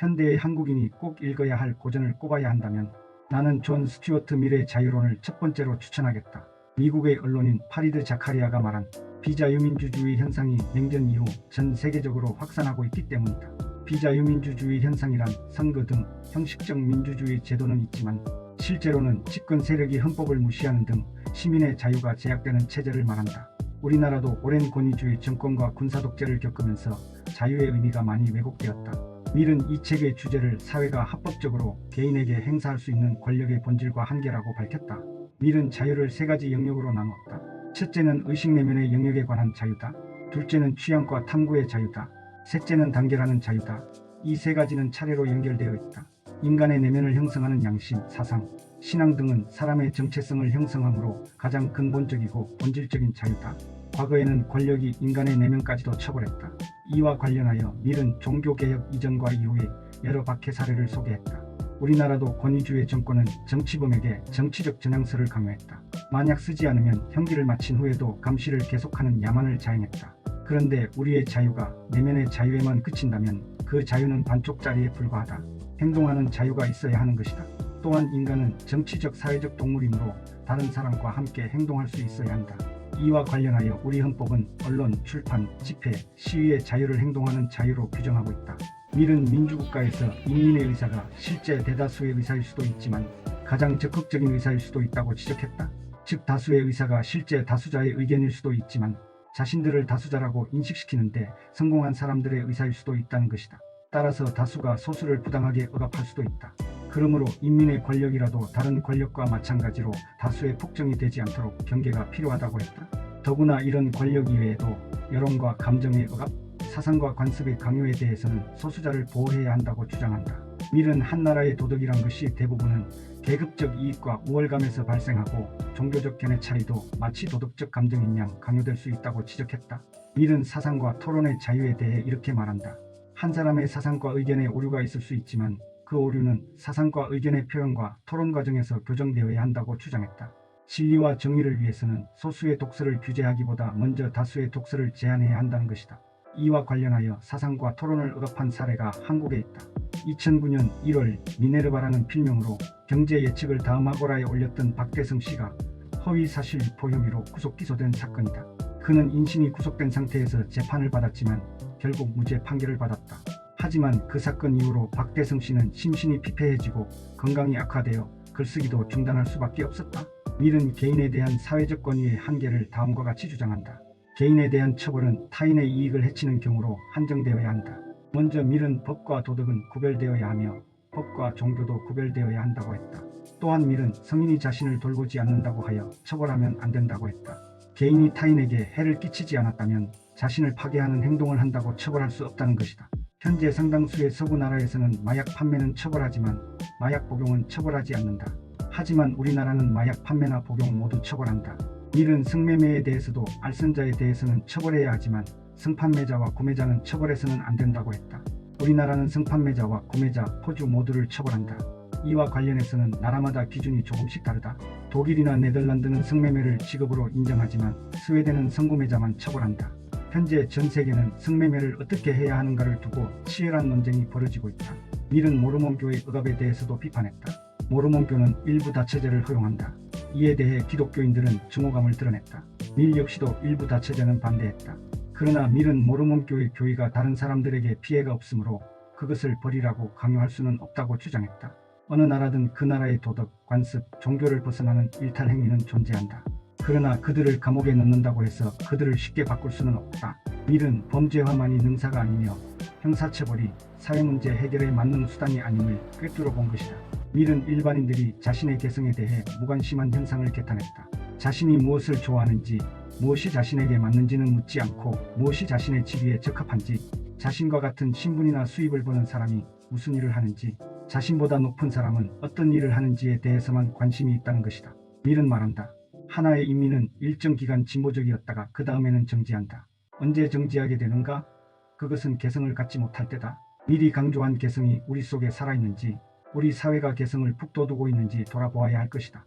현대의 한국인이 꼭 읽어야 할 고전을 꼽아야 한다면 나는 존 스튜어트 밀의 자유론을 첫 번째로 추천하겠다. 미국의 언론인 파리드 자카리아가 말한 비자유민주주의 현상이 냉전 이후 전 세계적으로 확산하고 있기 때문이다. 비자유민주주의 현상이란 선거 등 형식적 민주주의 제도는 있지만 실제로는 집권 세력이 헌법을 무시하는 등 시민의 자유가 제약되는 체제를 말한다. 우리나라도 오랜 권위주의 정권과 군사독재를 겪으면서 자유의 의미가 많이 왜곡되었다. 밀은 이 책의 주제를 사회가 합법적으로 개인에게 행사할 수 있는 권력의 본질과 한계라고 밝혔다. 밀은 자유를 세 가지 영역으로 나누었다. 첫째는 의식 내면의 영역에 관한 자유다. 둘째는 취향과 탐구의 자유다. 셋째는 단결하는 자유다. 이 세 가지는 차례로 연결되어 있다. 인간의 내면을 형성하는 양심, 사상, 신앙 등은 사람의 정체성을 형성하므로 가장 근본적이고 본질적인 자유다. 과거에는 권력이 인간의 내면까지도 처벌했다. 이와 관련하여 밀은 종교개혁 이전과 이후의 여러 박해 사례를 소개했다. 우리나라도 권위주의 정권은 정치범에게 정치적 전향서를 강요했다. 만약 쓰지 않으면 형기를 마친 후에도 감시를 계속하는 야만을 자행했다. 그런데 우리의 자유가 내면의 자유에만 그친다면 그 자유는 반쪽짜리에 불과하다. 행동하는 자유가 있어야 하는 것이다. 또한 인간은 정치적 사회적 동물이므로 다른 사람과 함께 행동할 수 있어야 한다. 이와 관련하여 우리 헌법은 언론, 출판, 집회, 시위의 자유를 행동하는 자유로 규정하고 있다. 밀은 민주국가에서 인민의 의사가 실제 대다수의 의사일 수도 있지만 가장 적극적인 의사일 수도 있다고 지적했다. 즉 다수의 의사가 실제 다수자의 의견일 수도 있지만 자신들을 다수자라고 인식시키는데 성공한 사람들의 의사일 수도 있다는 것이다. 따라서 다수가 소수를 부당하게 억압할 수도 있다. 그러므로 인민의 권력이라도 다른 권력과 마찬가지로 다수의 폭정이 되지 않도록 경계가 필요하다고 했다. 더구나 이런 권력 이외에도 여론과 감정의 억압, 사상과 관습의 강요에 대해서는 소수자를 보호해야 한다고 주장한다. 밀은 한 나라의 도덕이란 것이 대부분은 계급적 이익과 우월감에서 발생하고 종교적 견해 차이도 마치 도덕적 감정인 양 강요될 수 있다고 지적했다. 밀은 사상과 토론의 자유에 대해 이렇게 말한다. 한 사람의 사상과 의견에 오류가 있을 수 있지만 그 오류는 사상과 의견의 표현과 토론 과정에서 교정되어야 한다고 주장했다. 진리와 정의를 위해서는 소수의 독설을 규제하기보다 먼저 다수의 독설을 제한해야 한다는 것이다. 이와 관련하여 사상과 토론을 억압한 사례가 한국에 있다. 2009년 1월 미네르바라는 필명으로 경제 예측을 다음 아고라에 올렸던 박대성 씨가 허위사실 유포 혐의로 구속 기소된 사건이다. 그는 인신이 구속된 상태에서 재판을 받았지만 결국 무죄 판결을 받았다. 하지만 그 사건 이후로 박대성 씨는 심신이 피폐해지고 건강이 악화되어 글쓰기도 중단할 수밖에 없었다. 밀은 개인에 대한 사회적 권위의 한계를 다음과 같이 주장한다. 개인에 대한 처벌은 타인의 이익을 해치는 경우로 한정되어야 한다. 먼저 밀은 법과 도덕은 구별되어야 하며 법과 종교도 구별되어야 한다고 했다. 또한 밀은 성인이 자신을 돌보지 않는다고 하여 처벌하면 안 된다고 했다. 개인이 타인에게 해를 끼치지 않았다면 자신을 파괴하는 행동을 한다고 처벌할 수 없다는 것이다. 현재 상당수의 서구 나라에서는 마약 판매는 처벌하지만 마약 복용은 처벌하지 않는다. 하지만 우리나라는 마약 판매나 복용 모두 처벌한다. 밀은 성매매에 대해서도 알선자에 대해서는 처벌해야 하지만 성판매자와 구매자는 처벌해서는 안 된다고 했다. 우리나라는 성판매자와 구매자, 포주 모두를 처벌한다. 이와 관련해서는 나라마다 기준이 조금씩 다르다. 독일이나 네덜란드는 성매매를 직업으로 인정하지만 스웨덴은 성구매자만 처벌한다. 현재 전 세계는 성매매를 어떻게 해야 하는가를 두고 치열한 논쟁이 벌어지고 있다. 밀은 모르몬교의 억압에 대해서도 비판했다. 모르몬교는 일부 다처제를 허용한다. 이에 대해 기독교인들은 증오감을 드러냈다. 밀 역시도 일부 다처제는 반대했다. 그러나 밀은 모르몬교의 교의가 다른 사람들에게 피해가 없으므로 그것을 버리라고 강요할 수는 없다고 주장했다. 어느 나라든 그 나라의 도덕, 관습, 종교를 벗어나는 일탈 행위는 존재한다. 그러나 그들을 감옥에 넣는다고 해서 그들을 쉽게 바꿀 수는 없다. 밀은 범죄화만이 능사가 아니며 형사처벌이 사회문제 해결의 만능 수단이 아님을 꿰뚫어 본 것이다. 밀은 일반인들이 자신의 개성에 대해 무관심한 현상을 개탄했다. 자신이 무엇을 좋아하는지, 무엇이 자신에게 맞는지는 묻지 않고 무엇이 자신의 지위에 적합한지, 자신과 같은 신분이나 수입을 버는 사람이 무슨 일을 하는지, 자신보다 높은 사람은 어떤 일을 하는지에 대해서만 관심이 있다는 것이다. 밀은 말한다. 하나의 인민은 일정 기간 진보적이었다가 그 다음에는 정지한다. 언제 정지하게 되는가? 그것은 개성을 갖지 못할 때다. 밀이 강조한 개성이 우리 속에 살아있는지, 우리 사회가 개성을 북돋우고 있는지 돌아보아야 할 것이다.